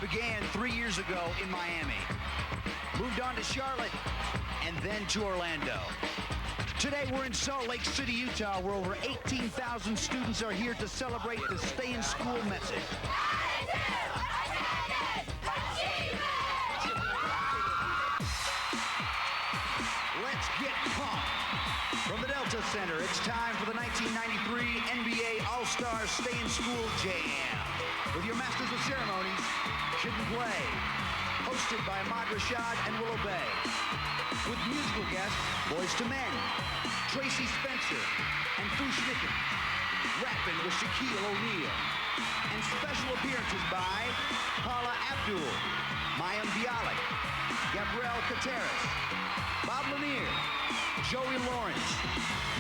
began 3 years ago in Miami, moved on to Charlotte, and then to Orlando. Today we're in Salt Lake City, Utah, where over 18,000 students are here to celebrate the Stay in School message. Let's get pumped. From the Delta Center, it's time for the 1993 NBA All-Star Stay in School Jam. With your Masters of Ceremonies, Kid and Play, hosted by Ahmad Rashad and Willow Bay. With musical guests, Boys to Men, Tracy Spencer, and Foosh Nickens, rapping with Shaquille O'Neal. And special appearances by Paula Abdul, Mayim Bialik, Gabrielle Cateras, Bob Lanier, Joey Lawrence,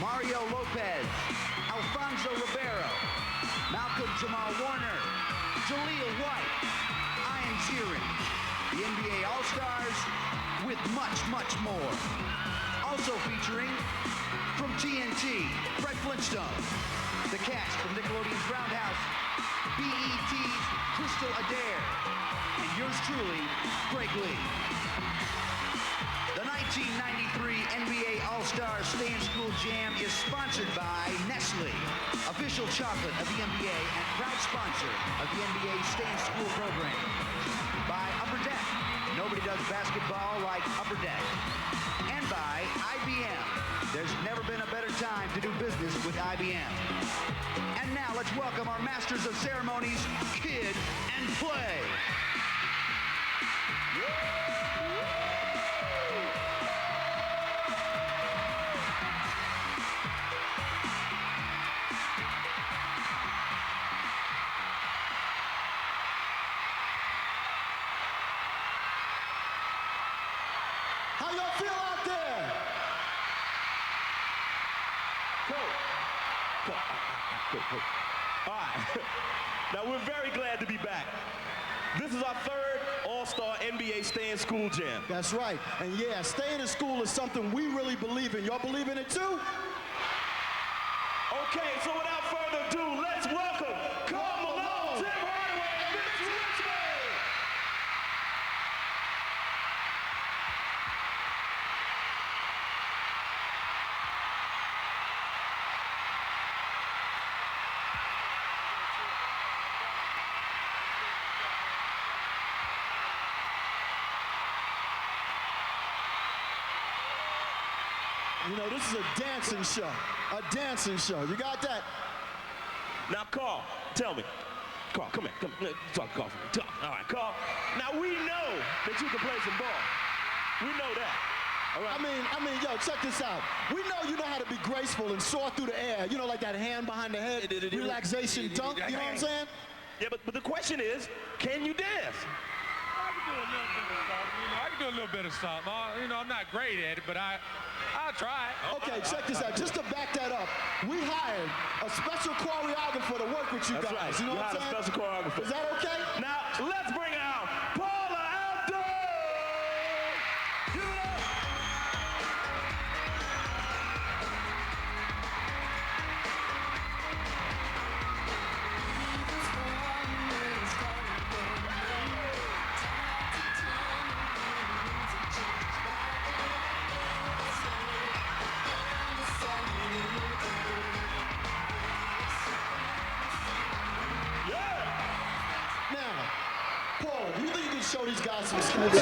Mario Lopez, Alfonso Ribeiro, Malcolm Jamal Warner, Jaleel White, Ian Ziering, the NBA All-Stars, with much, much more. Also featuring from TNT, Fred Flintstones, the cast from Nickelodeon's Roundhouse, BET's Crystal Adair, and yours truly, Greg Lee. The 1993 NBA All-Star Stay in School Jam is sponsored by Nestle, official chocolate of the NBA and proud sponsor of the NBA Stay in School program. By Upper Deck, nobody does basketball like Upper Deck. And by IBM, there's never been a better time to do business with IBM. And now let's welcome our Masters of Ceremonies, Kid and Play. How y'all feel out there? Cool. All right. Now, we're very glad to be back. This is our third All-Star NBA Stay in School Jam. That's right. And yeah, staying in school is something we really believe in. Y'all believe in it too? Okay, so without further ado, let's welcome Karl Malone, Tim Hardaway, and Mitch Richmond. You know, this is a dancing show. A dancing show. You got that? Now, Karl, tell me. Karl, come here. Talk to Karl for me. Talk. All right, Karl. Now, we know that you can play some ball. We know that. All right. I mean, yo, check this out. We know you know how to be graceful and soar through the air. You know, like that hand behind the head, relaxation dunk, you know what I'm saying? Yeah, but the question is, can you dance? I can do a little bit of something. I'm not great at it, but I'll try. Okay, check this out. Just to back that up, we hired a special choreographer to work with you That's guys. right. You know what I'm saying? A special choreographer. Is that okay? Now, let's bring out Paula Abdul! Give it up! Paul, do you think you can show these guys some skills?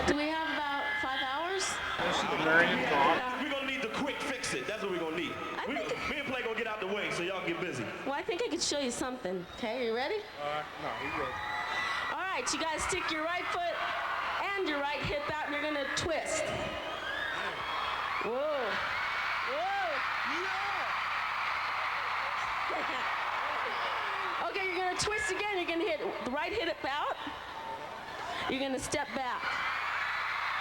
Do we have about 5 hours? We're going to need the quick fix it. That's what we're going to need. Me and Play going to get out the way so y'all can get busy. Well, I think I could show you something. Okay, you ready? No, he's ready. All right, you guys stick your right foot and your right hip out, and you're going to twist. Whoa. Whoa. Okay, you're going to twist again. You're going to hit the right hip out. You're going to step back.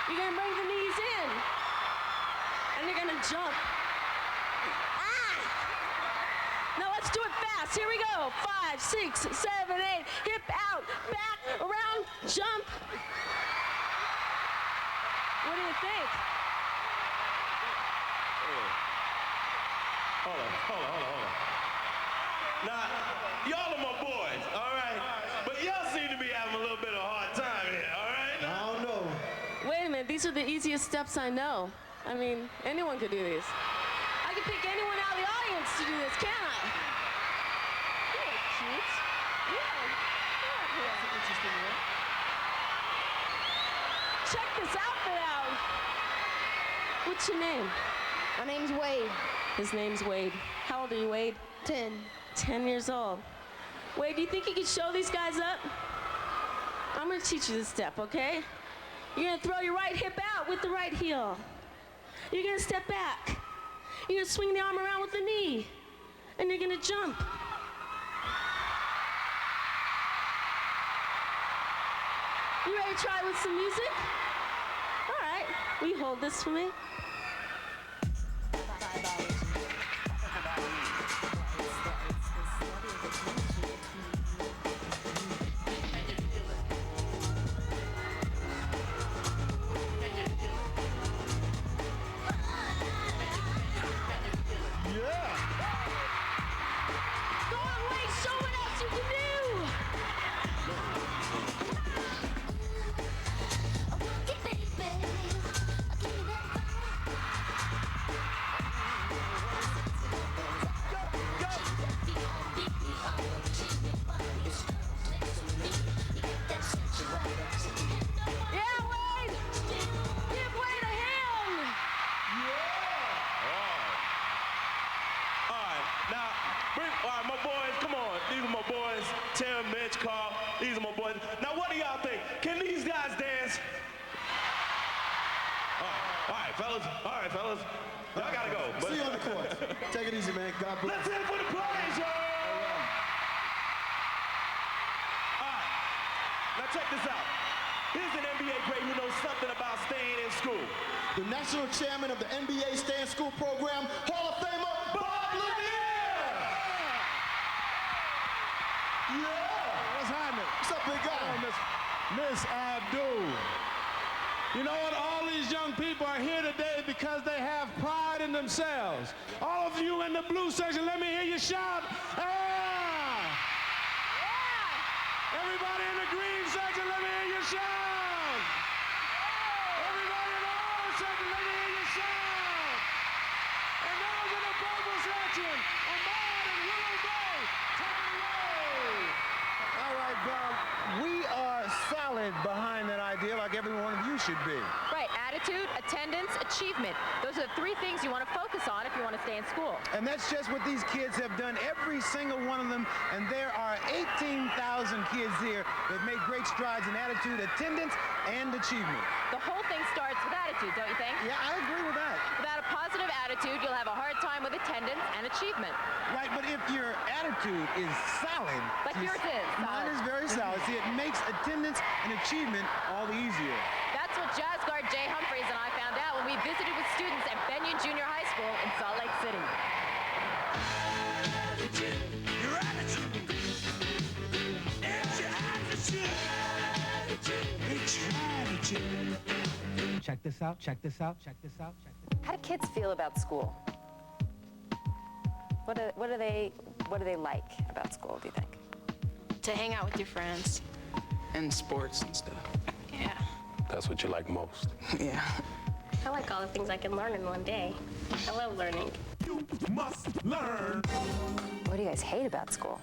You're going to bring the knees in. And you're going to jump. Now let's do it fast. Here we go. 5, 6, 7, 8. Hip out, back, around, jump. What do you think? Hold on. Now, y'all are my the easiest steps I know. I mean, anyone could do these. I could pick anyone out of the audience to do this, can't I? You look cute. That's an interesting one. Check this outfit out. What's your name? My name's Wade. His name's Wade. How old are you, Wade? 10. 10 years old. Wade, do you think you could show these guys up? I'm gonna teach you this step, okay? You're gonna throw your right hip out with the right heel. You're gonna step back. You're gonna swing the arm around with the knee. And you're gonna jump. You ready to try with some music? All right, will you hold this for me? Tim, Mitch, Carl, these are my boys. Now, what do y'all think? Can these guys dance? All right, fellas. All right, fellas. Y'all gotta go. But see you on the court. Take it easy, man. God bless. Let's hear it for the players, y'all. All right. Now, check this out. Here's an NBA great who knows something about staying in school. The national chairman of the NBA Stay in School program, Hall of Famer, Bob Lanier! Yeah! What's happening? What's up, big guy? Miss Abdul. You know what? All these young people are here today because they have pride in themselves. All of you in the blue section, let me hear you shout. Ah! Yeah! Everybody in the green section, let me hear you shout. Everybody in the orange section, let me hear you shout. And those in the purple section, Ahmad and Willow Bay, take it away. All right, Bob, we are solid behind that idea like every one of you should be. Right, attitude, attendance, achievement. Those are the three things you want to focus on if you want to stay in school. And that's just what these kids have done, every single one of them. And there are 18,000 kids here that made great strides in attitude, attendance, and achievement. The whole thing starts with attitude, don't you think? Yeah, I agree with that. Without a positive attitude, you'll have a hard time with attendance and achievement. Right, but if your attitude is solid... Like yours is. Mine is very solid. See, it makes attendance and achievement all the easier. That's what jazz guard Jay Humphreys and I found out when we visited with students at Benyon Junior High School in Salt Lake City. Your attitude. It's your attitude. It's your attitude. Check this out, check this out, check this out, check this out. How do kids feel about school? What do they like about school, do you think? To hang out with your friends. And sports and stuff. Yeah. That's what you like most. Yeah. I like all the things I can learn in one day. I love learning. You must learn. What do you guys hate about school?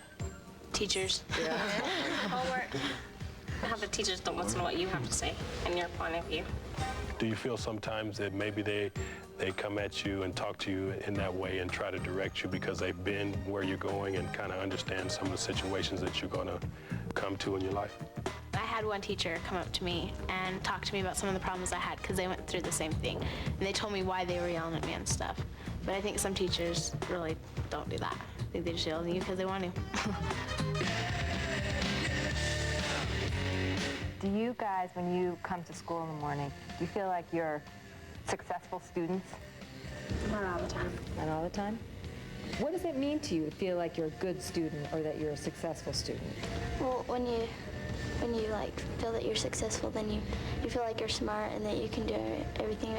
Teachers. Yeah. Homework. How the teachers don't listen to what you have to say and your point of view. Do you feel sometimes that maybe they come at you and talk to you in that way and try to direct you because they've been where you're going and kind of understand some of the situations that you're going to come to in your life? I had one teacher come up to me and talk to me about some of the problems I had because they went through the same thing. And they told me why they were yelling at me and stuff. But I think some teachers really don't do that. I think they just yell at you because they want to. Do you guys, when you come to school in the morning, do you feel like you're successful students? Not all the time. Not all the time? What does it mean to you to feel like you're a good student or that you're a successful student? Well, when you like feel that you're successful, then you feel like you're smart and that you can do everything.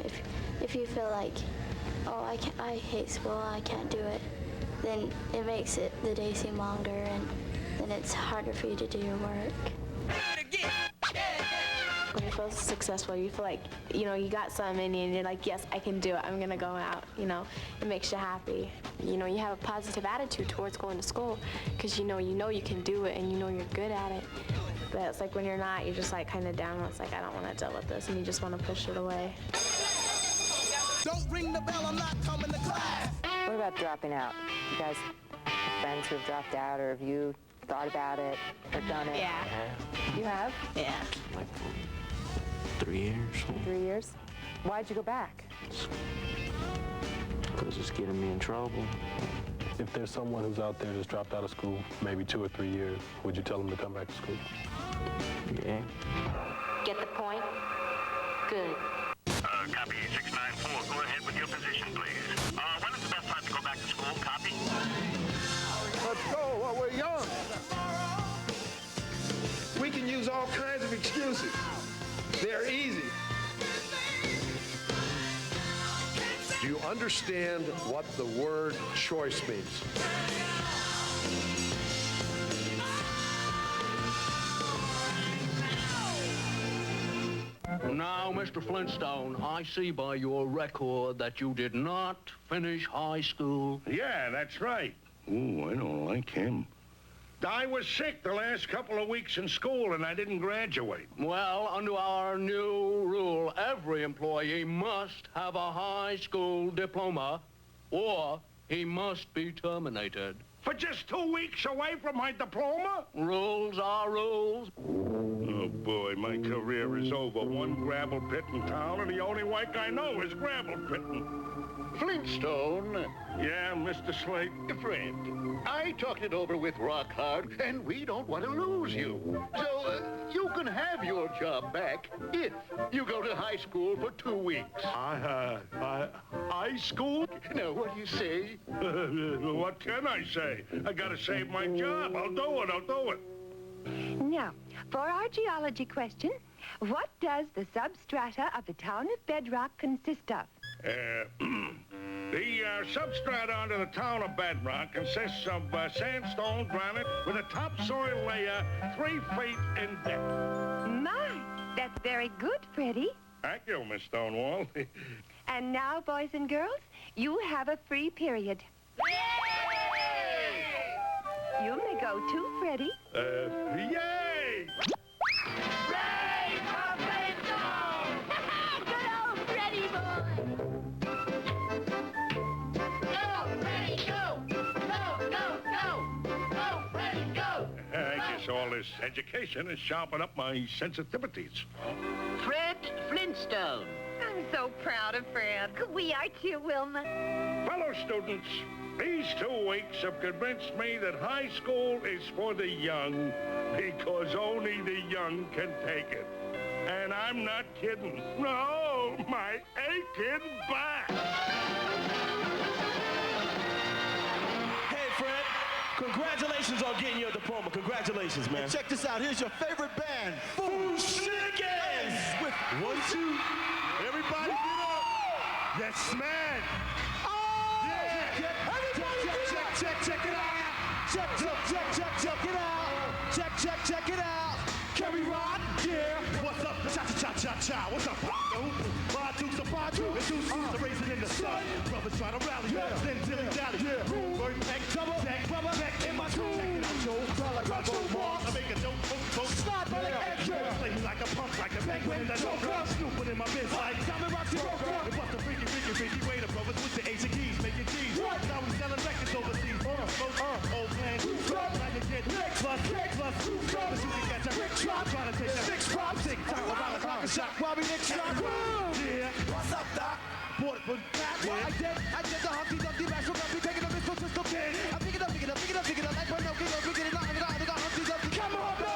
If you feel like, oh, I hate school, I can't do it, then it makes the day seem longer, and then it's harder for you to do your work. When you're feel successful. You feel like, you know, you got something in you and you're like, yes, I can do it. I'm gonna go out, you know. It makes you happy. You know, you have a positive attitude towards going to school because you know you can do it and you know you're good at it. But it's like when you're not, you're just like kind of down. It's like, I don't want to deal with this, and you just want to push it away. Don't ring the bell, I'm not coming to class. What about dropping out? You guys, friends who have dropped out, or have you thought about it or done it? Yeah. You have? Yeah. Like 3 years. 3 years? Why'd you go back? Because it's getting me in trouble. If there's someone who's out there that's dropped out of school, maybe 2 or 3 years, would you tell them to come back to school? Yeah. Get the point? Good. Copy 694. Go ahead with your position, please. When is the best time to go back to school? Copy. Let's go while we're young. We can use all kinds of excuses. They're easy. Do you understand what the word choice means? Now, Mr. Flintstone, I see by your record that you did not finish high school. Yeah, that's right. Ooh, I don't like him. I was sick the last couple of weeks in school, and I didn't graduate. Well, under our new rule, every employee must have a high school diploma, or he must be terminated. For just 2 weeks away from my diploma? Rules are rules. Oh, boy, my career is over. One gravel pit in town, and the only work I know is gravel pitting. Flintstone. Yeah, Mr. Slate? Friend, I talked it over with Rockhard, and we don't want to lose you. So, you can have your job back if you go to high school for 2 weeks. High school? Now, what do you say? What can I say? I gotta save my job. I'll do it. Now, for our geology question, what does the substrata of the town of Bedrock consist of? The substrata under the town of Bedrock consists of sandstone granite with a topsoil layer 3 feet in depth. My, that's very good, Freddie. Thank you, Miss Stonewall. And now, boys and girls, you have a free period. You may go too, Freddie. Yay! Ray Flintstone! Good old Freddie boy! Go, Freddy, go! Go, go, go! Go, Freddy, go! I guess all this education has sharpened up my sensitivities. Fred Flintstone. I'm so proud of Fred. We are too, Wilma. Fellow students, these 2 weeks have convinced me that high school is for the young because only the young can take it. And I'm not kidding. No, my aching back. Hey, Fred, congratulations on getting your diploma. Congratulations, man. And check this out. Here's your favorite band, Shenanigans! With 1, 2. Everybody get up. Yes, man. Check it out. Check it out. Carry Rod, yeah. What's up? Cha-cha-cha-cha-cha. What's up? Badu, it's two the racing in the sun. Brothers trying to rally. Then dilly-dally. Room, peck, double, peck in my tune. Check it out, Joe. Rock so long. I make a dope, slide by like extra. Play me like a punk, like a penguin in the joker. Snooping in my biz like Diamond Rock's Joker. It bust a freaky way to brothers with the Ace of Keys, making G's. Now we selling records overseas. Old man, now you get plus. The shooting got your Rick Trump. Trying to take that big prop. Tick tock around the clock and shot. Bobby Nick shot. Yeah. What's up, Doc? Bought it for that. I did the Humpty Dumpty bash from Dumpty, taking up this pistol kid. I pick it up, like one no king, pick it up, I got Humpty Dumpty. Come on, no!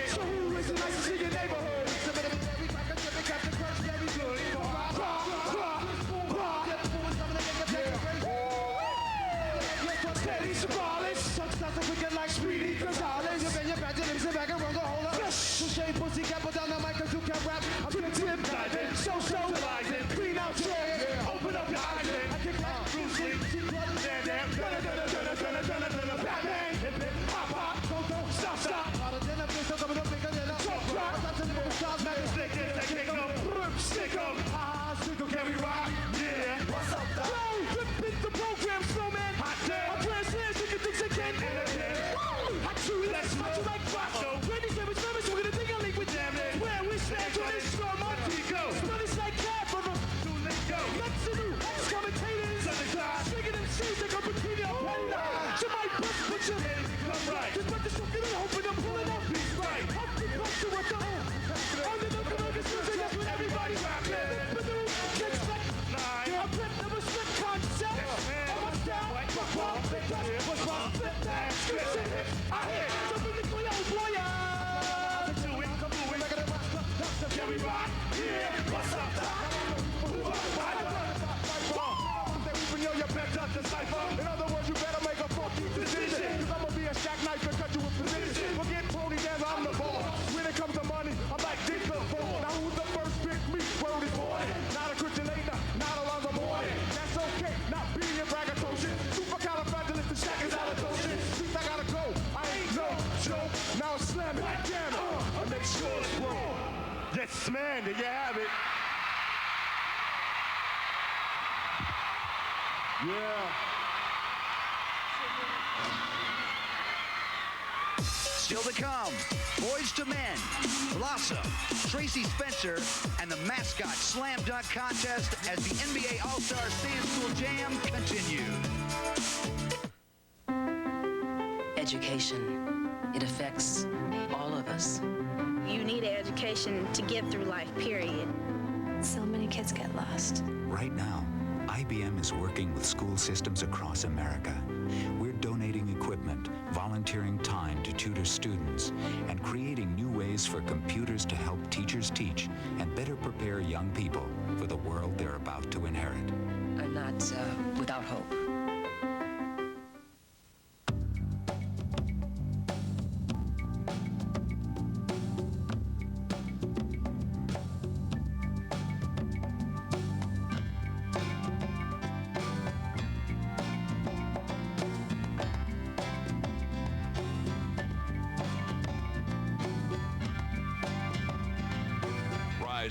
So who is it nice to see your neighborhood? Steady survive. There you have it. Yeah. Still to come, Boys to Men, Blossom, Tracy Spencer, and the Mascot Slam Dunk Contest as the NBA All-Star Stay in School Jam continues. Education. It affects all of us. You need an education to get through life, period. So many kids get lost. Right now, IBM is working with school systems across America. We're donating equipment, volunteering time to tutor students, and creating new ways for computers to help teachers teach and better prepare young people for the world they're about to inherit. I'm not without hope.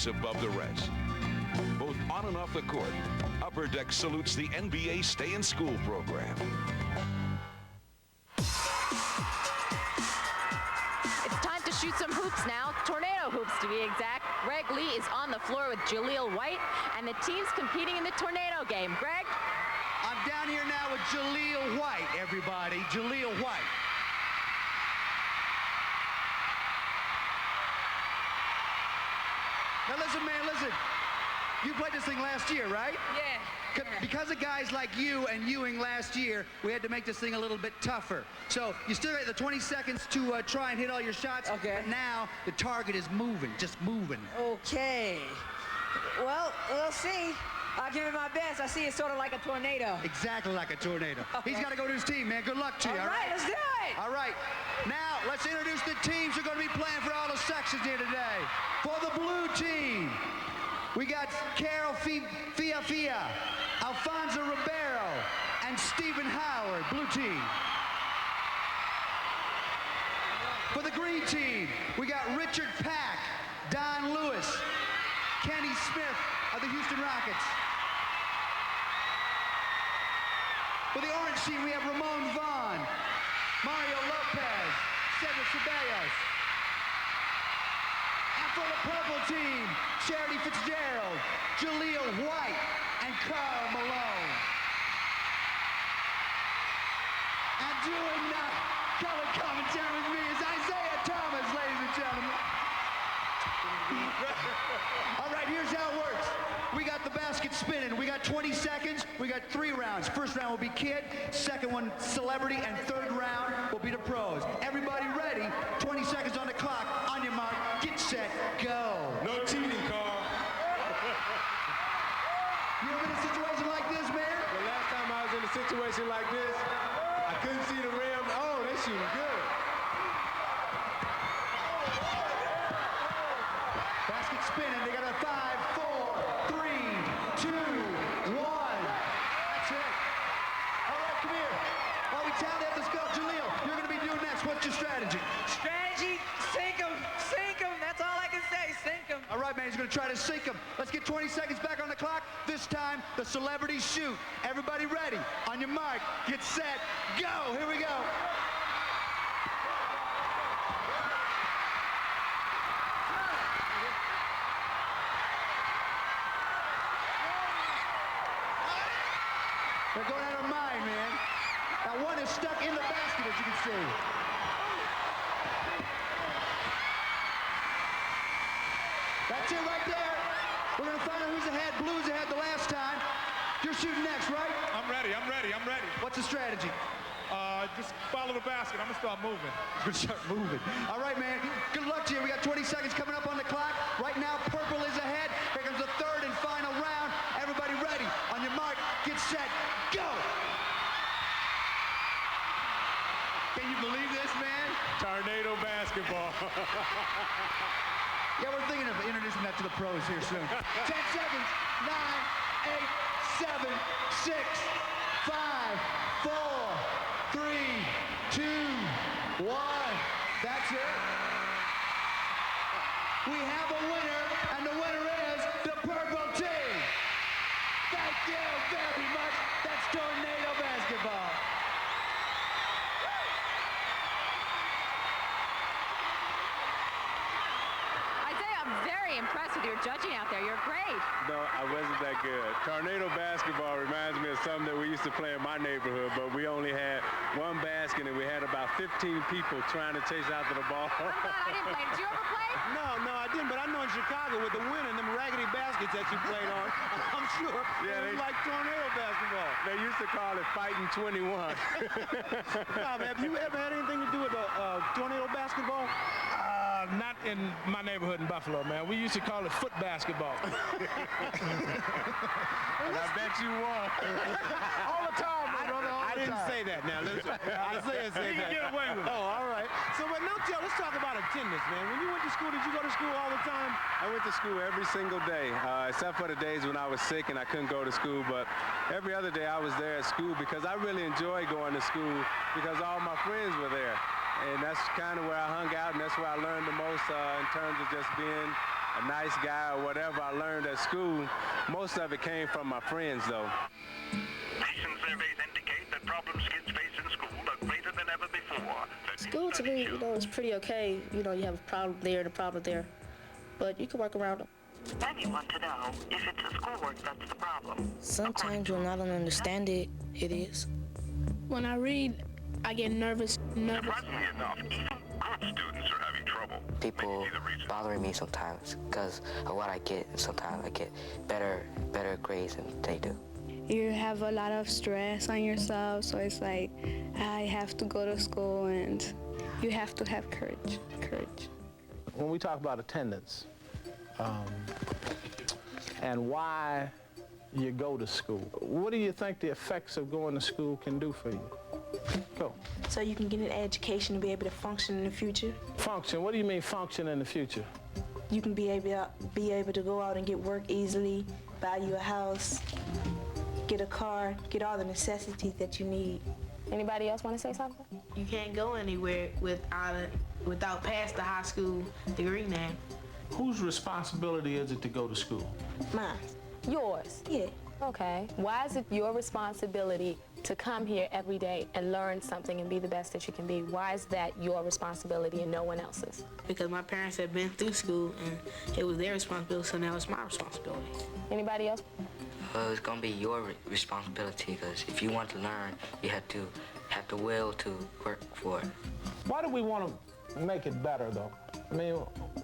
Above the rest. Both on and off the court, Upper Deck salutes the NBA Stay in School program. It's time to shoot some hoops now. Tornado hoops, to be exact. Greg Lee is on the floor with Jaleel White, and the team's competing in the tornado game. Greg? I'm down here now with Jaleel White, everybody. Jaleel White. Now listen, man, listen. You played this thing last year, right? Yeah. Because of guys like you and Ewing last year, we had to make this thing a little bit tougher. So you still got the 20 seconds to try and hit all your shots. Okay. But now the target is moving, just moving. Okay. Well, we'll see. I'll give it my best. I see it's sort of like a tornado. Exactly like a tornado. Okay. He's got to go to his team, man. Good luck to you. All right, let's do it. All right. Now, let's introduce the teams who are going to be playing for all the sections here today. For the blue team, we got Carol Fia, Alfonso Ribeiro, and Stephen Howard, blue team. For the green team, we got Richard Pack, Don Lewis, Kenny Smith of the Houston Rockets. For the orange team, we have Ramon Vaughn, Mario Lopez, Cedric Ceballos. And for the purple team, Charity Fitzgerald, Jaleel White, and Carl Malone. And doing color commentary with me is Isaiah Thomas, ladies and gentlemen. All right, here's how it works. We got the basket spinning. We got 20 seconds. We got 3 rounds. First round will be kid, second one celebrity, and third round will be the pros. Everybody ready? 20 seconds on the clock. On your mark, get set, go. No cheating, Carl. You ever been in a situation like this, man? The last time I was in a situation like this, I couldn't see the rim. Oh, they shooting good. Basket spinning. They got a 5, 4, 3, 2, 1. That's it. All right, come here. While we tally up, let's go. Jaleel, you're going to be doing next. What's your strategy? Strategy, sink 'em, sink 'em. That's all I can say, sink 'em. All right, man, he's going to try to sink him. Let's get 20 seconds back on the clock. This time, the celebrities shoot. Everybody ready? On your mark, get set, go. Here we go. They're going out of mind, man. That one is stuck in the basket, as you can see. That's it right there. We're going to find out who's ahead. Blue's ahead the last time. You're shooting next, right? I'm ready. What's the strategy? Just follow the basket. I'm going to start moving. Good start moving. All right, man. Good luck to you. We got 20 seconds coming up on the clock. Right now, purple is ahead. Here comes the third and final round. Everybody ready? On your mark, get set, go! Can you believe this, man? Tornado basketball. Yeah, we're thinking of introducing that to the pros here soon. 10 seconds. 9, 8, 7, 6, 5, 4, 3, 2, 1. That's it. We have a winner, and the winner very much. That's tornado basketball. Isaiah, I'm very impressed with your judging out there. You're great. No, I wasn't that good. Tornado basketball reminds me of something that we used to play in my neighborhood, but we only had one basket and we had about 15 people trying to chase after the ball. I didn't play. Did you ever play? No, I didn't, but I know in Chicago with the wind and them raggedy baskets that you played on, I'm sure it was like tornado basketball. They used to call it Fighting 21. Rob, have you ever had anything to do with tornado basketball? Not in my neighborhood in Buffalo, man. We used to call it foot basketball. And I bet you won. All the time, my brother, all I the didn't time. say that now. Listen, Isaiah said He that. can get away with it. Oh, all right. So, but now, let's talk about attendance, man. When you went to school, did you go to school all the time? I went to school every single day, except for the days when I was sick and I couldn't go to school. But every other day I was there at school because I really enjoyed going to school because all my friends were there. And that's kind of where I hung out, and that's where I learned the most in terms of just being a nice guy or whatever I learned at school. Most of it came from my friends, though. Recent surveys indicate that problems kids face in school are greater than ever before. School to me, is pretty okay. You have a problem there and a problem there, but you can work around them. Then you want to know if it's the schoolwork that's the problem. Sometimes when I don't understand it, it is. When I read, I get nervous. Surprisingly enough, even good students are having trouble. People bothering me sometimes because of what I get. Sometimes I get better grades than they do. You have a lot of stress on yourself, so it's like I have to go to school and you have to have courage. When we talk about attendance and why you go to school, what do you think the effects of going to school can do for you? Go. So you can get an education to be able to function in the future. Function? What do you mean function in the future? You can be able to go out and get work easily, buy you a house, get a car, get all the necessities that you need. Anybody else want to say something? You can't go anywhere without past the high school degree now. Whose responsibility is it to go to school? Mine. Yours? Yeah. Okay. Why is it your responsibility to come here every day and learn something and be the best that you can be? Why is that your responsibility and no one else's? Because my parents had been through school and it was their responsibility, so now it's my responsibility. Anybody else? Well, it's gonna be your responsibility because if you want to learn, you have the will to work for it. Why do we want to make it better, though? I mean,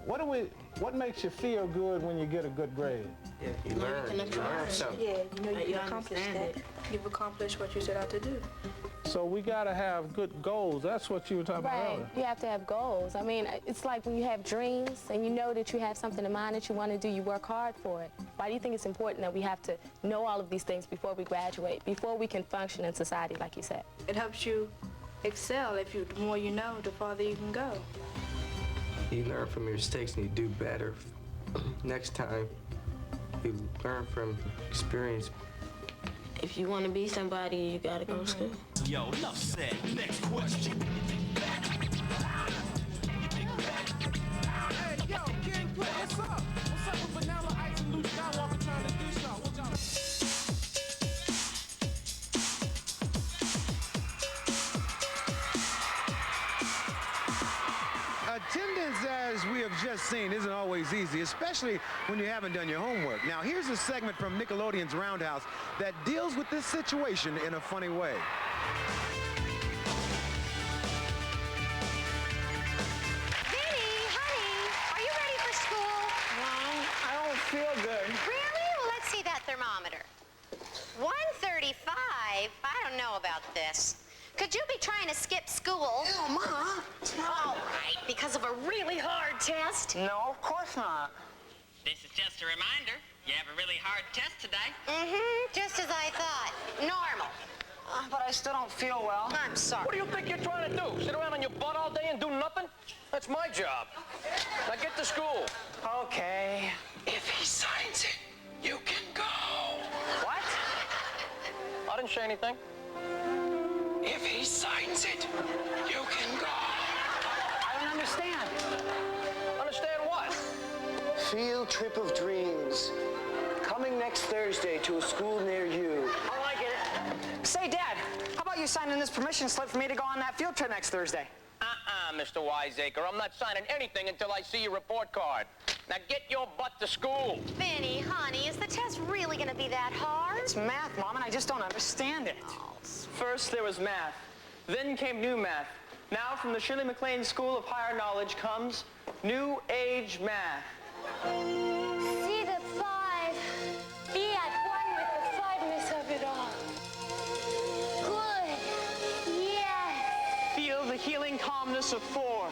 what makes you feel good when you get a good grade? Yeah, you learn something. Yeah, you accomplished that. You've accomplished what you set out to do. So we gotta have good goals. That's what you were talking about earlier. You have to have goals. I mean, it's like when you have dreams and you know that you have something in mind that you want to do, you work hard for it. Why do you think it's important that we have to know all of these things before we graduate, before we can function in society, like you said? It helps you excel. The more you know, the farther you can go. You learn from your mistakes and you do better next time. You learn from experience. If you want to be somebody, you gotta go to school. Yo, enough said. Next question. Hey, yo, King, what's up? What's up with Vanilla Ice and Luke Skywalker trying to do something? What y'all? Attendance, as we have just seen, isn't always easy, especially when you haven't done your homework. Now, here's a segment from Nickelodeon's Roundhouse that deals with this situation in a funny way. Vinny, honey, are you ready for school? I don't feel good. Really? Well, let's see that thermometer. 135? I don't know about this. Could you be trying to skip school? No, Ma. All right, because of a really hard test? No, of course not. This is just a reminder. You have a really hard test today. Mm-hmm, just as I thought. Normal. But I still don't feel well. I'm sorry. What do you think you're trying to do? Sit around on your butt all day and do nothing? That's my job. Now get to school. Okay. If he signs it, you can go. What? I didn't say anything. If he signs it, you can go. I don't understand. Understand what? Field trip of dreams. Coming next Thursday to a school near you. Oh, I get it. Say, Dad, how about you signing this permission slip for me to go on that field trip next Thursday? Mr. Wiseacre, I'm not signing anything until I see your report card. Now get your butt to school. Vinny, honey, is the test really going to be that hard? It's math, Mom, and I just don't understand it. First there was math, then came new math. Now from the Shirley MacLaine School of Higher Knowledge comes New Age Math. See the 5. Be at one with the 5ness of it all. Good. Yes. Feel the healing calmness of 4.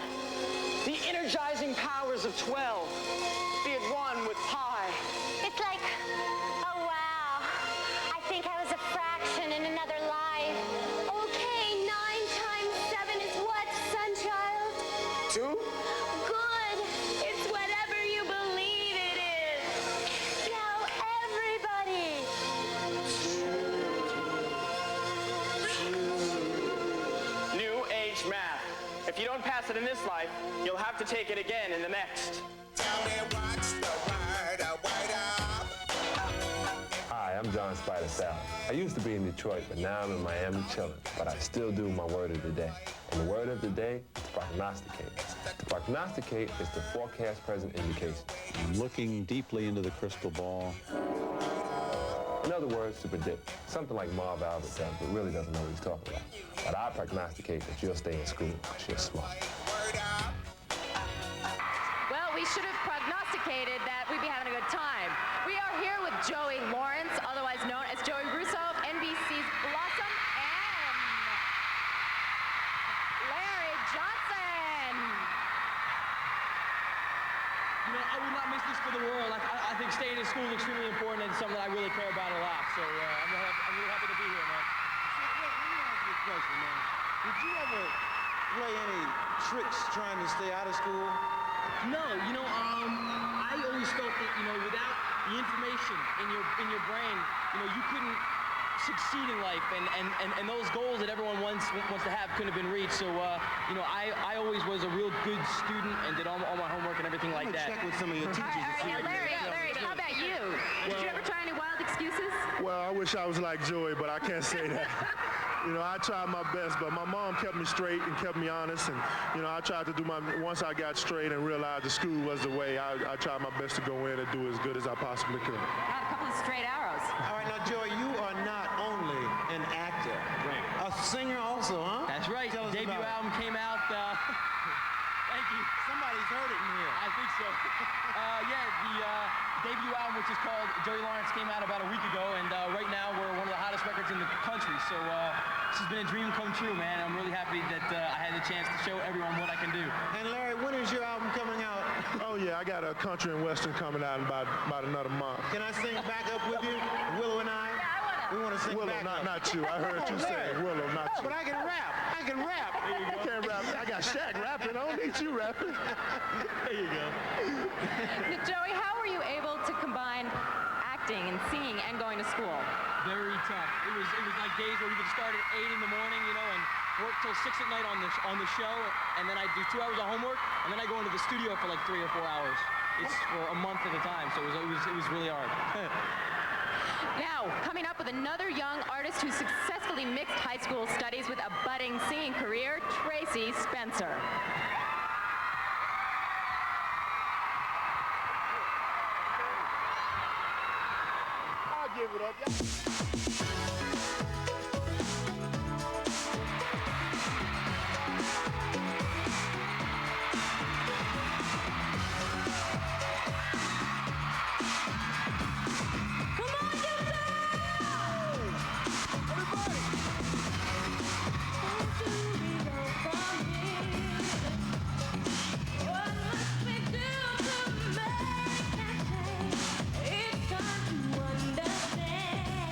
The energizing powers of 12. Be at one with pi. It's like, oh wow, I think I was a fraction in another life. Okay, 9 times 7 is what, Sunchild? 2? Good. It's whatever you believe it is. Now everybody. New Age Math. If you don't pass it in this life, you'll have to take it again in the next. Hi, I'm John Spider South. I used to be in Detroit, but now I'm in Miami chilling. But I still do my word of the day. And the word of the day is prognosticate. To prognosticate is to forecast present indications. Looking deeply into the crystal ball. In other words, to predict. Something like Marv Albert does, but really doesn't know what he's talking about. But I prognosticate that you'll stay in school because you're smart. Well, we should have prognosticated that we'd be having a good time. We are here with Joey Lawrence, otherwise known as Joey Russo of NBC's Blossom, and Larry Johnson. You know, I would not miss this for the world. I think staying in school is extremely important and something that I really care about a lot. So I'm really happy to be here, man. Let me ask you a question, man. Did you ever play any tricks trying to stay out of school? No, you know, I always felt that, you know, without the information in your brain, you know, you couldn't succeed in life, and those goals that everyone wants to have couldn't have been reached. So, you know, I always was a real good student and did all my homework and everything like that. Check with some of your teachers. Larry, how about you? Did you ever try any wild excuses? Well, I wish I was like Joey, but I can't say that. You know, I tried my best, but my mom kept me straight and kept me honest. And, you know, I tried to do once I got straight and realized the school was the way, I tried my best to go in and do as good as I possibly could. Got a couple of straight arrows. All right, now, Joey, you are not only an actor, a singer also, huh? That's right. Tell us Debut about it. album came out. Thank you. Somebody's heard it in here. I think so. The debut album, which is called Joey Lawrence, came out about a week ago, and right now we're one of the hottest records in the country. So this has been a dream come true, man. I'm really happy that I had the chance to show everyone what I can do. And Larry, when is your album coming out? Oh, yeah, I got a country and western coming out in about another month. Can I sing back up with you? Willow and I? We want to sing Willow, back up. not you. I heard you say Willow, not you. But I can rap. There you go. I can't rap. I got Shaq rapping. I don't need you rapping. There you go. Joey, how were you able to combine acting and singing and going to school? Very tough. It was like days where we could start at 8 in the morning, you know, and work till 6 at night on the show, and then I do 2 hours of homework, and then I go into the studio for like 3 or 4 hours. It's for a month at a time, so it was really hard. Now, coming up with another young artist who successfully mixed high school studies with a budding singing career, Tracy Spencer. I'll give it up. It's time to understand.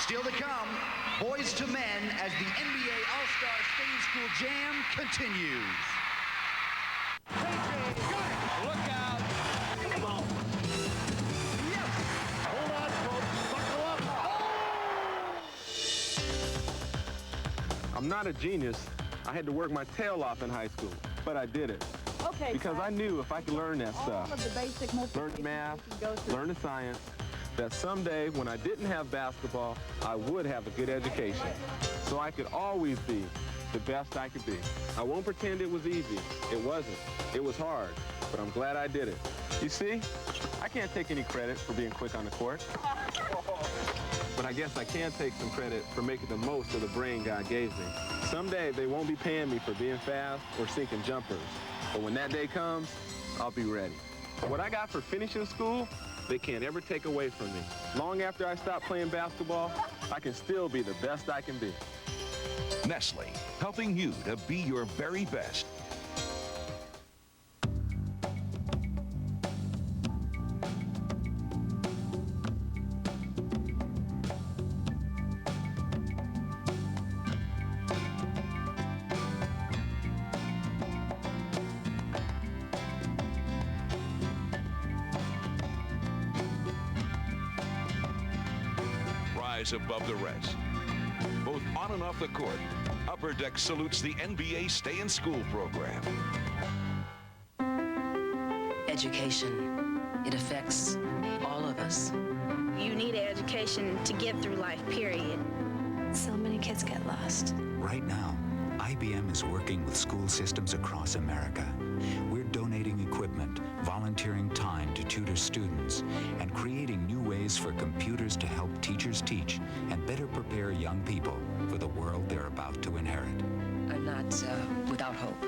Still to come, Boys to Men as the NBA All-Star Stay-in School Jam continues. Look out. Come on. Yes. Hold on, folks. Buckle up. Oh! I'm not a genius. I had to work my tail off in high school, but I did it. Okay. Because I knew if I could learn that stuff, All of the basic learn math, learn the science, that someday when I didn't have basketball, I would have a good education. So I could always be the best I could be. I won't pretend it was easy. It wasn't. It was hard, but I'm glad I did it. You see, I can't take any credit for being quick on the court. But I guess I can take some credit for making the most of the brain God gave me. Someday they won't be paying me for being fast or sinking jumpers. But when that day comes, I'll be ready. What I got for finishing school, they can't ever take away from me. Long after I stop playing basketball, I can still be the best I can be. Nestle, helping you to be your very best. Rise above the rest. Both on and off the court, Upper Deck salutes the NBA Stay in School program. Education, it affects all of us. You need an education to get through life, period. So many kids get lost. Right now, IBM is working with school systems across America. We're donating equipment, volunteering time to tutor students, and creating new ways for computers to help teachers teach and better prepare young people for the world they're about to inherit. I'm not without hope.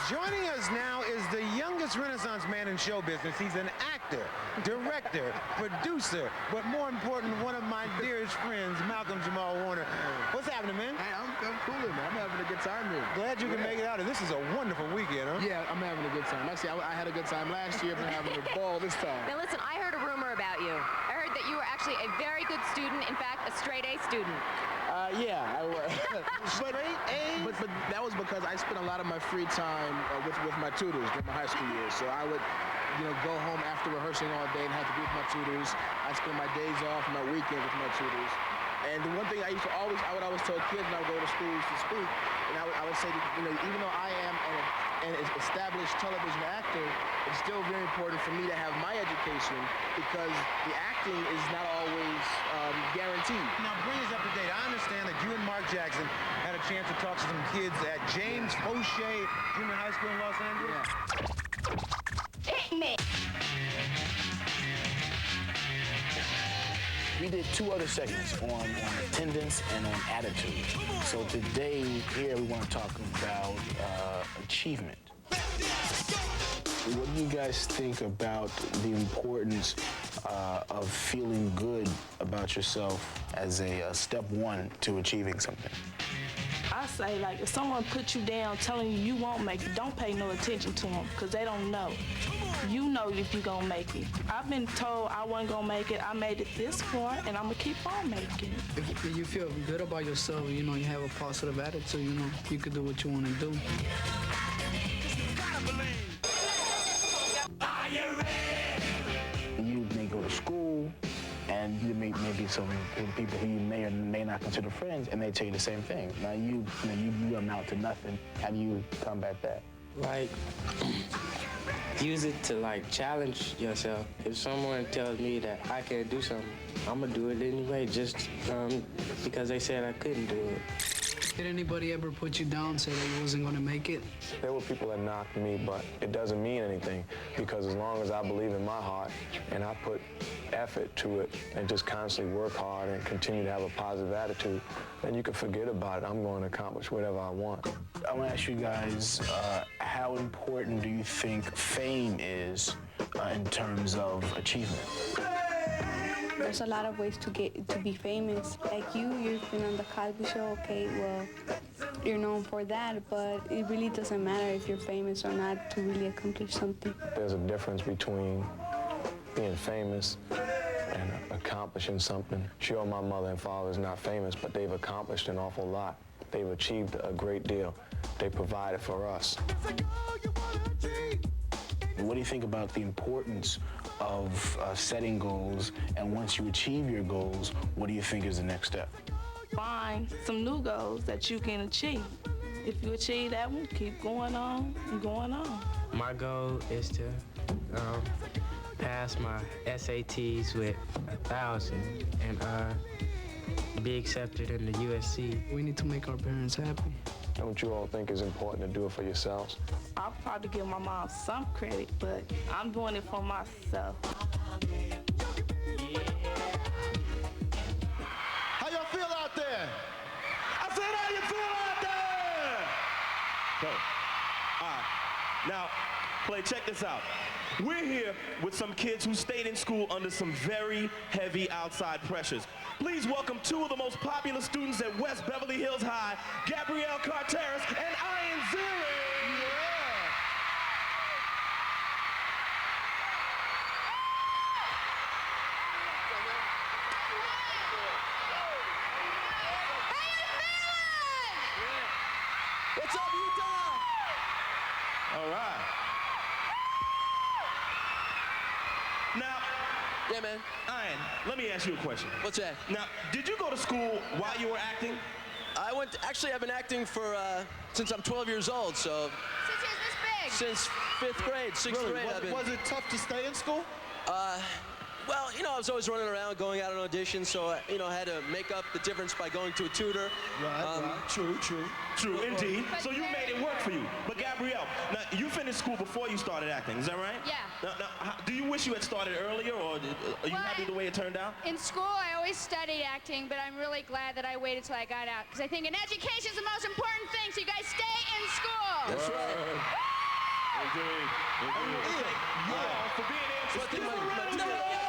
Joining us now is the youngest Renaissance man in show business. He's an actor, director, producer, but more important, one of my dearest friends, Malcolm Jamal Warner. What's happening, man? Hey, I'm cooling, man. I'm having a good time here. Glad you can make it out. This is a wonderful weekend, huh? Yeah, I'm having a good time. Actually, I had a good time last year, but having a ball this time. Now listen, I heard a rumor about you. I heard that you were actually a very good student, in fact, a straight A student. Yeah, I was. Straight A? But that was because I spent a lot of my free time with my tutors during my high school years. So I would, go home after rehearsing all day and have to be with my tutors. I spend my days off, my weekends with my tutors. And the one thing I would always tell kids when I would go to schools to speak, and I would say that, even though I am an established television actor, it's still very important for me to have my education because the acting is not always guaranteed. Now, bring us up to date. I understand that you and Mark Jackson had a chance to talk to some kids at James Fauché Junior High School in Los Angeles. Hit me! We did 2 other segments on attendance and on attitude. So today, here, we want to talk about achievement. What do you guys think about the importance of feeling good about yourself as a step one to achieving something? I say, like, if someone puts you down telling you won't make it, don't pay no attention to them because they don't know. You know if you're going to make it. I've been told I wasn't going to make it. I made it this far, and I'm going to keep on making it. If you feel good about yourself, you have a positive attitude, you can do what you want to do. You may go to school, and you may be some people who you may or may not consider friends, and they tell you the same thing. Now you amount to nothing. How do you combat that? Like, use it to challenge yourself. If someone tells me that I can't do something, I'm gonna do it anyway, just because they said I couldn't do it. Did anybody ever put you down, say that you wasn't going to make it? There were people that knocked me, but it doesn't mean anything because as long as I believe in my heart and I put effort to it and just constantly work hard and continue to have a positive attitude, then you can forget about it. I'm going to accomplish whatever I want. I want to ask you guys, how important do you think fame is in terms of achievement? There's a lot of ways to be famous. Like you've been on the Cosby Show. Okay, well, you're known for that, but it really doesn't matter if you're famous or not to really accomplish something. There's a difference between being famous and accomplishing something. Sure, my mother and father is not famous, but they've accomplished an awful lot. They've achieved a great deal. They provided for us. What do you think about the importance of setting goals, and once you achieve your goals, what do you think is the next step? Find some new goals that you can achieve. If you achieve that one, keep going on and going on. My goal is to pass my SATs with 1,000 and be accepted in the USC. We need to make our parents happy. Don't you all think it's important to do it for yourselves? I'll probably give my mom some credit, but I'm doing it for myself. How y'all feel out there? I said, how you feel out there? So, all right. Now, play, check this out. We're here with some kids who stayed in school under some very heavy outside pressures. Please welcome two of the most popular students at West Beverly Hills High, Gabrielle Carteris and Ian Ziri. What's up, Utah? All right. Now, yeah, man. Ian, let me ask you a question. What's that? Now, did you go to school while you were acting? Actually, I've been acting for, since I'm 12 years old, so. Since he was this big. Since 5th grade, 6th grade. Was it tough to stay in school? Well, you know, I was always running around, going out on auditions, so, you know, I had to make up the difference by going to a tutor. Right. True, indeed. So you made it work for you. But Gabrielle, now, you finished school before you started acting, is that right? Yeah. Now, do you wish you had started earlier, or are you happy the way it turned out? In school, I always studied acting, but I'm really glad that I waited till I got out, because I think an education is the most important thing, so you guys stay in school. That's right. Indeed. Yeah, for being here. So give a round of applause.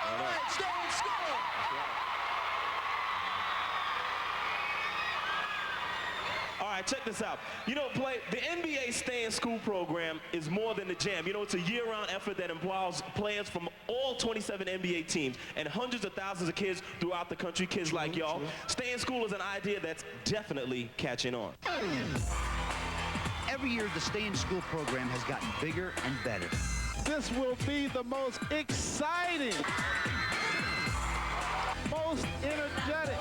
All right, stay in school. All right, check this out. You know, the NBA Stay in School program is more than a jam. You know, it's a year-round effort that involves players from all 27 NBA teams and hundreds of thousands of kids throughout the country, kids like y'all. Stay in School is an idea that's definitely catching on. Every year, the Stay in School program has gotten bigger and better. This will be the most exciting, most energetic,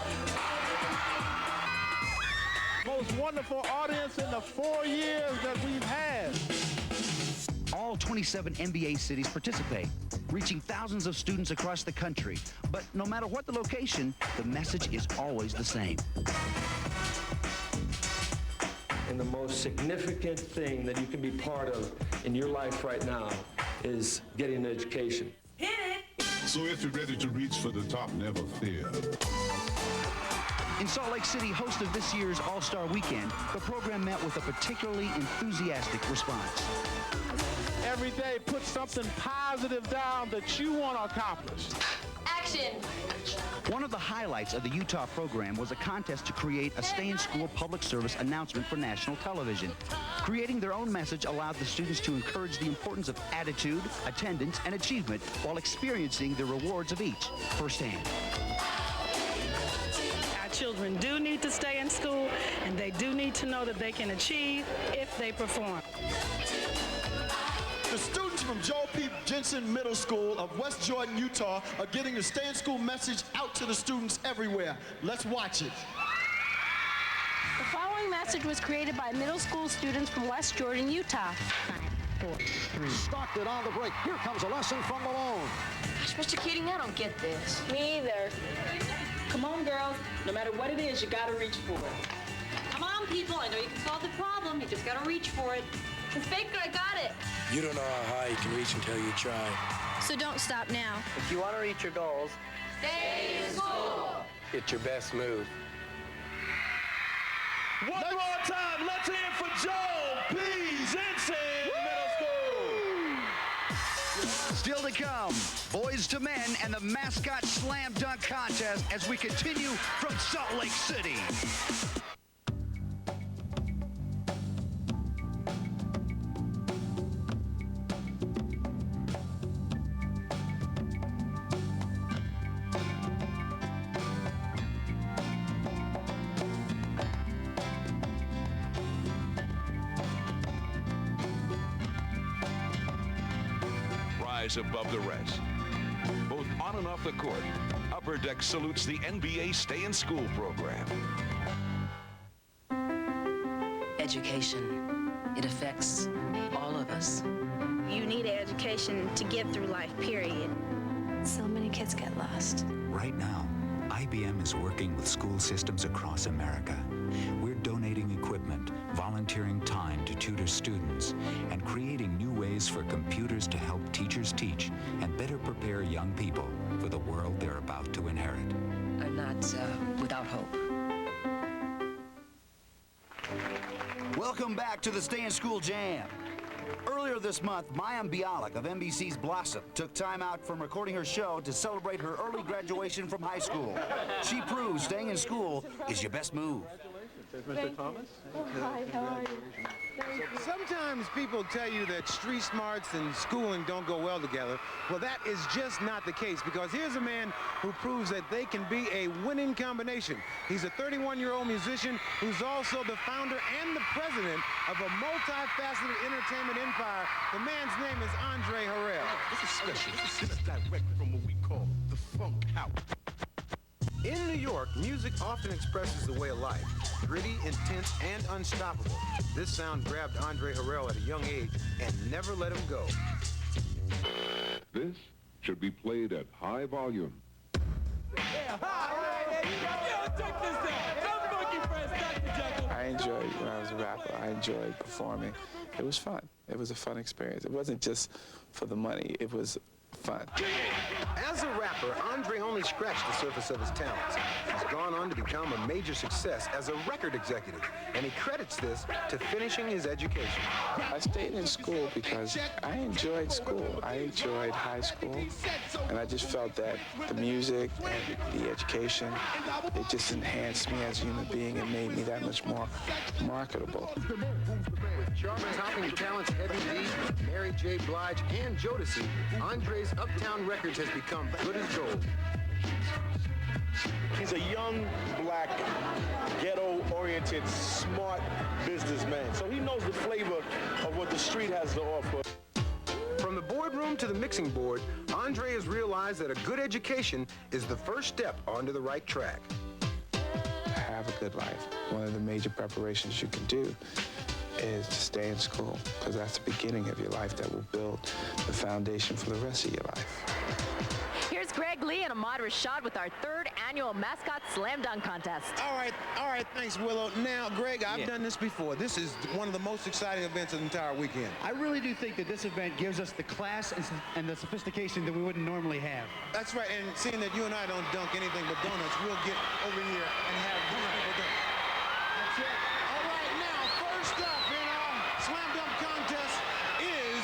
most wonderful audience in the 4 years that we've had. All 27 NBA cities participate, reaching thousands of students across the country. But no matter what the location, the message is always the same. And the most significant thing that you can be part of in your life right now is getting an education. Hit it! So if you're ready to reach for the top, never fear. In Salt Lake City, host of this year's All-Star Weekend, the program met with a particularly enthusiastic response. Every day, put something positive down that you want to accomplish. Action! One of the highlights of the Utah program was a contest to create a stay-in-school public service announcement for national television. Creating their own message allowed the students to encourage the importance of attitude, attendance, and achievement while experiencing the rewards of each firsthand. Our children do need to stay in school, and they do need to know that they can achieve if they perform. The students from Joel P. Jensen Middle School of West Jordan, Utah are getting the Stay in School message out to the students everywhere. Let's watch it. The following message was created by middle school students from West Jordan, Utah. 5, 4, 3. Stocked it on the break. Here comes a lesson from Malone. Gosh, Mr. Keating, I don't get this. Me either. Come on, girls. No matter what it is, you gotta reach for it. Come on, people. I know you can solve the problem. You just gotta reach for it. It's Baker, I got it. You don't know how high you can reach until you try. So don't stop now. If you want to reach your goals, Stay in school! It's your best move. One more time, let's hear it for Joel P. Jensen Middle School. Still to come, Boys to Men and the Mascot Slam Dunk Contest as we continue from Salt Lake City. Rise above the rest. Both on and off the court, Upper Deck salutes the NBA Stay in School program. Education. It affects all of us. You need an education to get through life, period. So many kids get lost. Right now, IBM is working with school systems across America. We're donating equipment, volunteering time to tutor students, and creating new ways for computers to help teachers teach and better prepare young people for the world they're about to inherit. I'm not without hope. Welcome back to the Stay in School Jam. Earlier this month, Mayim Bialik of NBC's Blossom took time out from recording her show to celebrate her early graduation from high school. She proves staying in school is your best move. Mr. Thomas? Oh, hi, how are you? Sometimes people tell you that street smarts and schooling don't go well together. Well, that is just not the case, because here's a man who proves that they can be a winning combination. He's a 31-year-old musician who's also the founder and the president of a multifaceted entertainment empire. The man's name is Andre Harrell. This is special. This is direct from what we call the funk house. In New York, music often expresses the way of life, gritty, intense, and unstoppable. This sound grabbed Andre Harrell at a young age and never let him go. This should be played at high volume. I enjoyed when I was a rapper. I enjoyed performing. It was fun. It was a fun experience. It wasn't just for the money. It was fun. As a rapper, Andre only scratched the surface of his talents. He's gone on to become a major success as a record executive, and he credits this to finishing his education. I stayed in school because I enjoyed school. I enjoyed high school, and I just felt that the music and the education, it just enhanced me as a human being and made me that much more marketable. With chart-topping talents Heavy D, Mary J. Blige, and Jodeci, Andre's Uptown Records has become good as gold. He's a young, black, ghetto-oriented, smart businessman. So he knows the flavor of what the street has to offer. From the boardroom to the mixing board, Andre has realized that a good education is the first step onto the right track. Have a good life. One of the major preparations you can do is to stay in school, because that's the beginning of your life that will build the foundation for the rest of your life. Here's Greg Lee and Ahmad Rashad with our third annual Mascot Slam Dunk Contest. All right, thanks, Willow. Now, Greg, I've done this before. This is one of the most exciting events of the entire weekend. I really do think that this event gives us the class and the sophistication that we wouldn't normally have. That's right, and seeing that you and I don't dunk anything but donuts, we'll get over here and have these people dunk. That's it. All right, now, first up in our slam dunk contest is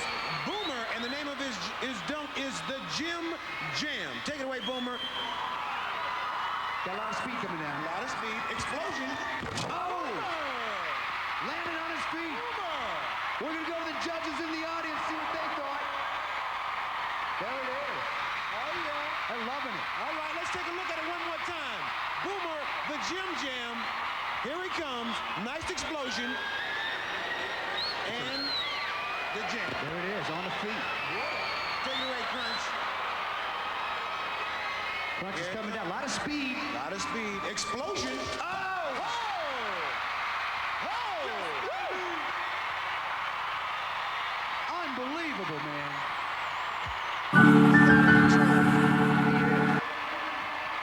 Boomer, and the name of his dunk is the Gym Jam. Take it away, Boomer. Got a lot of speed coming down. A lot of speed. Explosion. Oh! Landed on his feet. We're going to go to the judges in the audience, see what they thought. There it is. Oh, yeah. They're loving it. All right, let's take a look at it one more time. Boomer, the Gym Jam. Here he comes. Nice explosion. And the jam. There it is, on the feet. Take it away, Crunch. Crunch is coming down. A lot of speed. A lot of speed. Explosion. Oh! Unbelievable, man.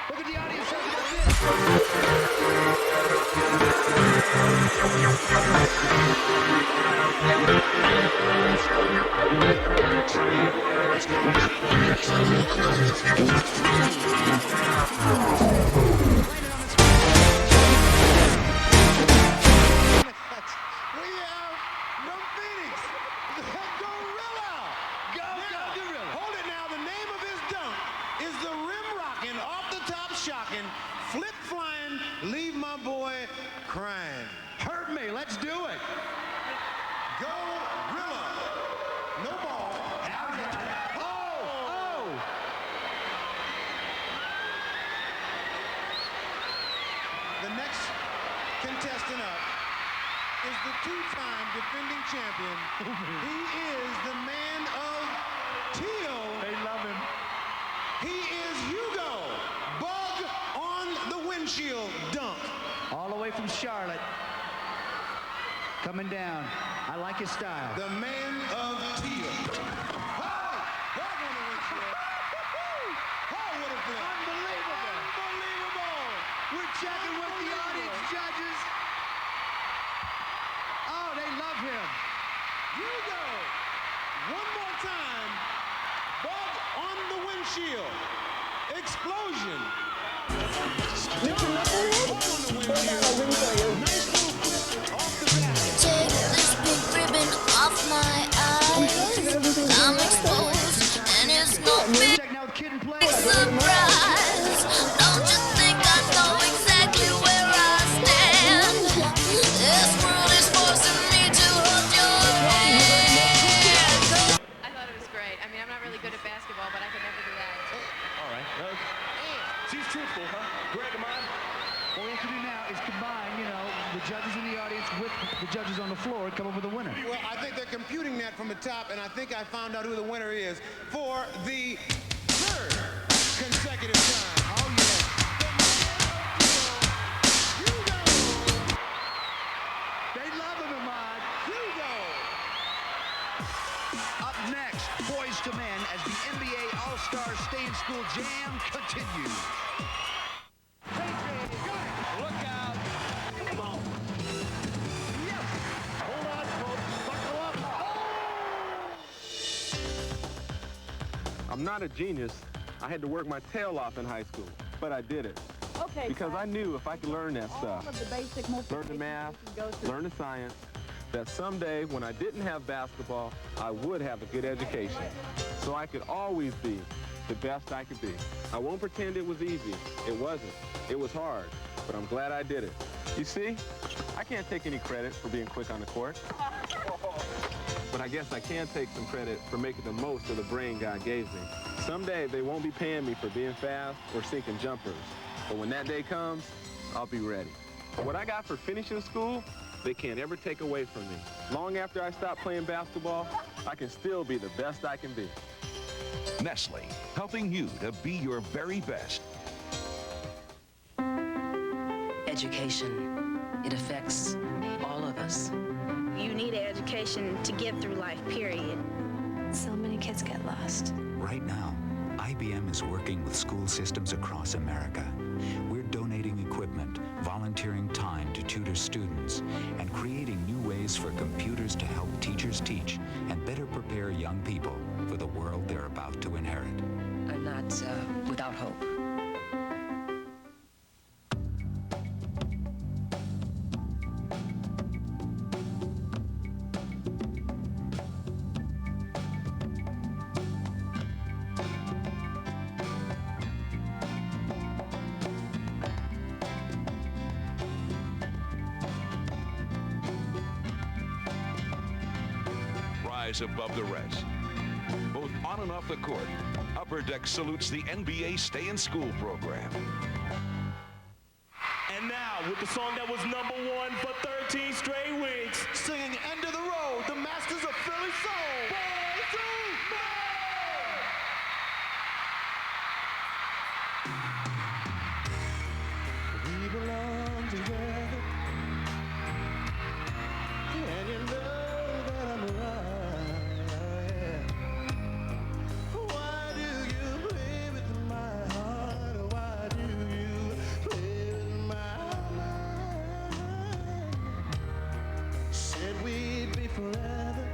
Look at the audience. Hold it now. rocking, flip flying, leave my boy crying. Hurt me. Let's do it. Go Rilla. No ball. Oh! The next contestant up is the two-time defending champion. He is the man of teal. They love him. He is Hugo. Bug on the windshield dunk. All the way from Charlotte. Coming down. I like his style. The man of teal. Bug on the windshield. Oh, what a flip. Unbelievable. Unbelievable. We're checking with the audience judges. Oh, they love him. Hugo. One more time. Bug on the windshield. Explosion. Take this big ribbon off my eyes. I'm exposed, and it's no big surprise. Don't you think I know exactly where I stand? This world is forcing me to hold your hand. I thought it was great. I mean, I'm not really good at basketball, but I could never do that. All right. She's truthful, huh? Greg, am I? What we have to do now is combine, the judges in the audience with the judges on the floor and come up with a winner. Well, I think they're computing that from the top, and I think I found out who the winner is for the third consecutive time. Oh, yeah. Hugo! They love him, Ahmad. Hugo! Up next, Boys to Men as the NBA All-Star Stay in School Jam continues. Look out. Come on. Yes. Hold on, folks. Buckle up. Oh! I'm not a genius. I had to work my tail off in high school, but I did it. Okay. Because I knew if I could learn that stuff, All of the basic learn the math, learn the science, that someday when I didn't have basketball, I would have a good education. So I could always be the best I could be. I won't pretend it was easy. It wasn't. It was hard, but I'm glad I did it. You see, I can't take any credit for being quick on the court. But I guess I can take some credit for making the most of the brain God gave me. Someday they won't be paying me for being fast or sinking jumpers. But when that day comes, I'll be ready. What I got for finishing school, they can't ever take away from me. Long after I stop playing basketball, I can still be the best I can be. Nestle, helping you to be your very best. Education. It affects all of us. You need an education to get through life, period. So many kids get lost. Right now, IBM is working with school systems across America. We're donating equipment, volunteering time to tutor students, and creating new ways for computers to help teachers teach and better prepare young people for the world they're about to inherit. I'm not without hope. Rise above the rest. Both on and off the court, Upper Deck salutes the NBA Stay in School program. And now, with the song that was #1 for 13 straight weeks, singing End of the Road, the Masters of Philly Soul. Boys to We belong together, and you know that I'm right. Why do you play with my heart? Why do you play with my mind? Said we'd be forever,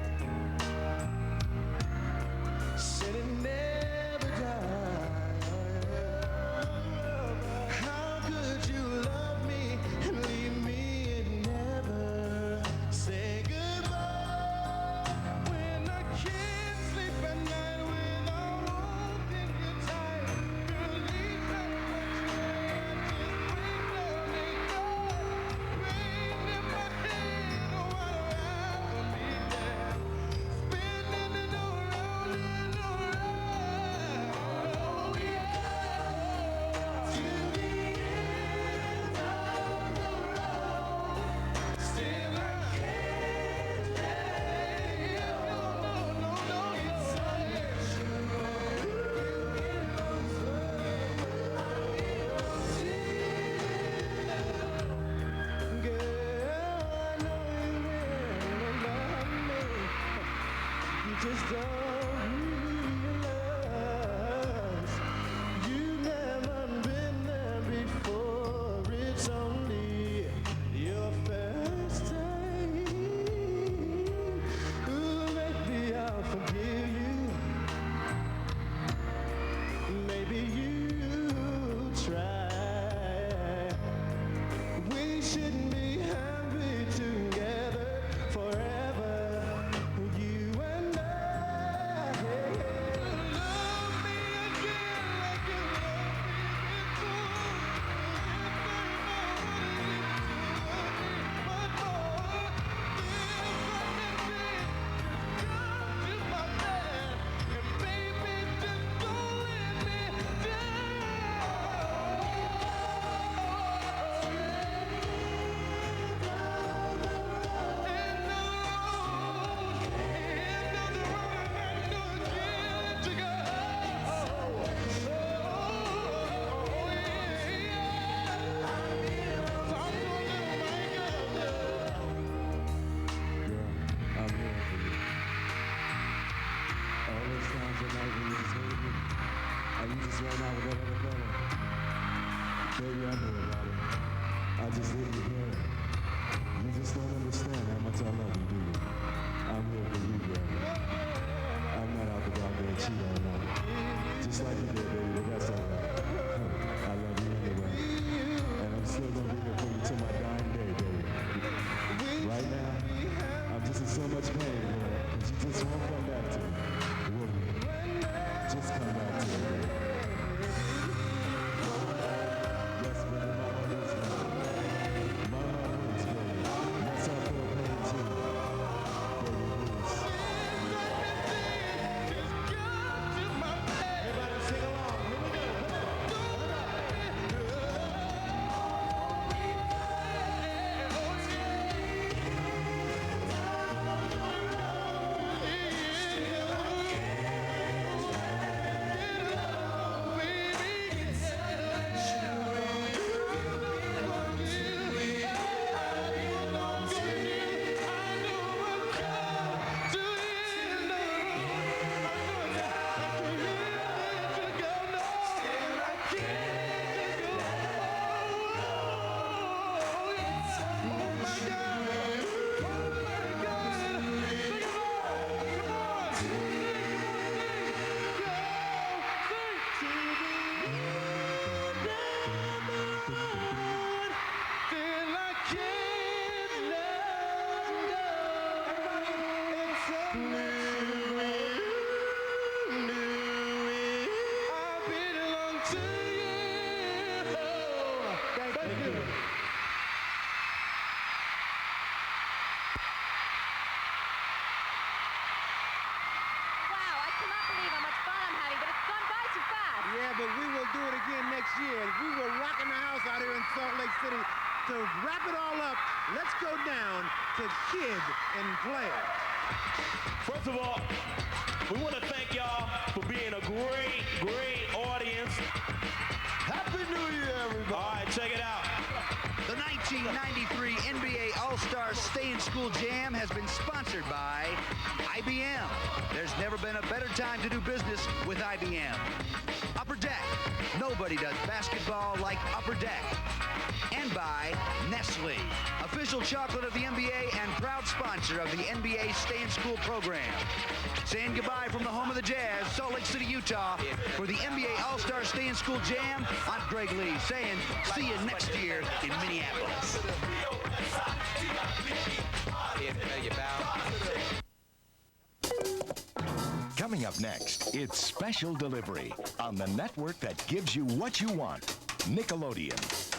the night when you just hated me? And you just ran out with that other fella? Baby, I know about it. I just didn't hear it. You just don't understand how much I love you, do you? I'm here for you, girl. I'm not out to go out there and cheat all night. Just like you did, baby, but that's all right. I love you anyway. And I'm still gonna be here for you till my dying day, baby. Right now, I'm just in so much pain, girl, but you just won't come back to me. Will you? Just come back to me, baby. Yes, baby, my heart is right. My heart hurts, baby. Yes, I feel pain too. Baby, please. Everybody sing along. Here we go. Yeah, but we will do it again next year. We were rocking the house out here in Salt Lake City. To wrap it all up, let's go down to Kid and Play. First of all, we want to thank y'all for being a great audience. Happy New Year, everybody. All right, check it out. The 1993 NBA All-Star Stay in School Jam has been sponsored by IBM. There's never been a better time to do business with IBM. Upper Deck. Nobody does basketball like Upper Deck. And by Nestle, official chocolate of the NBA and proud sponsor of the NBA Stay in School program. Saying goodbye from the home of the Jazz, Salt Lake City, Utah, for the NBA All-Star Stay in School Jam. I'm Greg Lee saying see you next year in Minneapolis. Coming up next, it's Special Delivery on the network that gives you what you want, Nickelodeon.